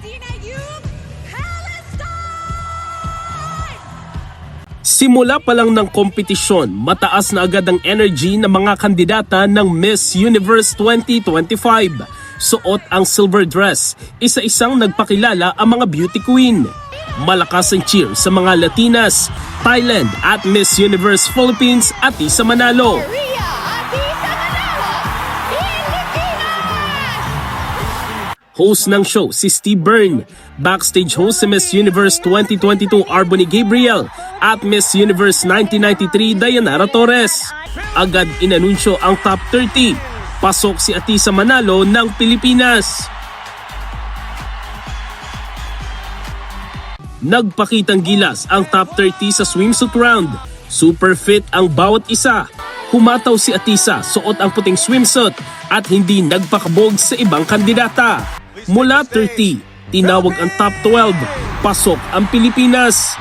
Latina Youth Palestine! Simula pa lang ng kompetisyon, mataas na agad ang energy ng mga kandidata ng Miss Universe 2025. Suot ang silver dress, isa-isang nagpakilala ang mga beauty queen. Malakas ang cheer sa mga Latinas, Thailand at Miss Universe Philippines at Atisa Manalo. Maria Atisa Manalo, Pilipinas! Host ng show si Steve Byrne, backstage host si Miss Universe 2022 Arbony Gabriel at Miss Universe 1993 Dayanara Torres. Agad inanunsyo ang top 30. Pasok si Atisa Manalo ng Pilipinas. Nagpakitang gilas ang top 30 sa swimsuit round. Super fit ang bawat isa. Humataw si Atisa, suot ang puting swimsuit at hindi nagpakabog sa ibang kandidata. Mula 30, tinawag ang top 12. Pasok ang Pilipinas.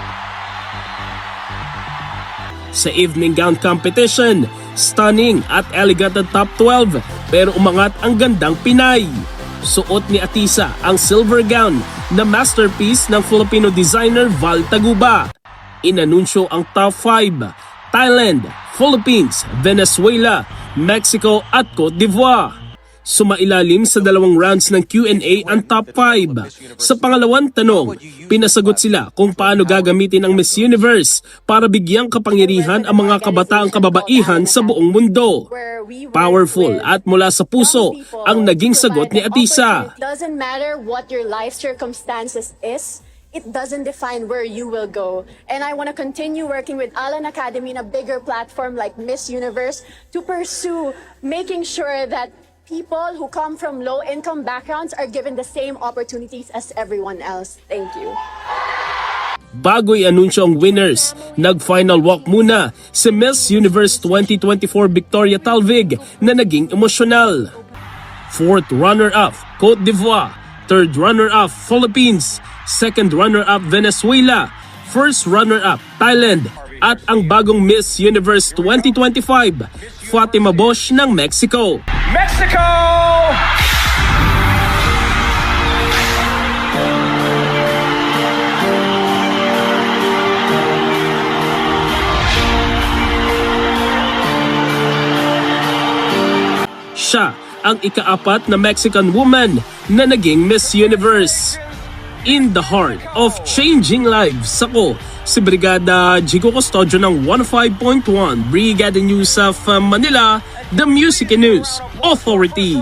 Sa evening gown competition, stunning at elegant ang top 12 pero umangat ang gandang Pinay. Suot ni Atisa ang silver gown na masterpiece ng Filipino designer Val Taguba. Inanunsyo ang top 5, Thailand, Philippines, Venezuela, Mexico at Cote d'Ivoire. Sumailalim sa dalawang rounds ng Q&A ang top 5. Sa pangalawang tanong, pinasagot sila kung paano gagamitin ang Miss Universe para bigyang kapangyarihan ang mga kabataang kababaihan sa buong mundo. Powerful at mula sa puso ang naging sagot ni Atisa. It doesn't matter what your life circumstances is. It doesn't define where you will go. And I want to continue working with Alan Academy in a bigger platform like Miss Universe to pursue making sure that people who come from low-income backgrounds are given the same opportunities as everyone else. Thank you. Bago i-anunsyo ang winners, nag-final walk muna si Miss Universe 2024 Victoria Talvig na naging emosyonal. Fourth runner-up, Cote d'Ivoire. Third runner-up, Philippines. Second runner-up, Venezuela. First runner-up, Thailand. At ang bagong Miss Universe 2025, Fatima Bosch ng Mexico. Mexico! Siya ang ika-4 na Mexican woman na naging Miss Universe. In the heart of changing lives, ako si Brigada Jigo Custodio ng 105.1 Brigada News of Manila, the Music and News Authority.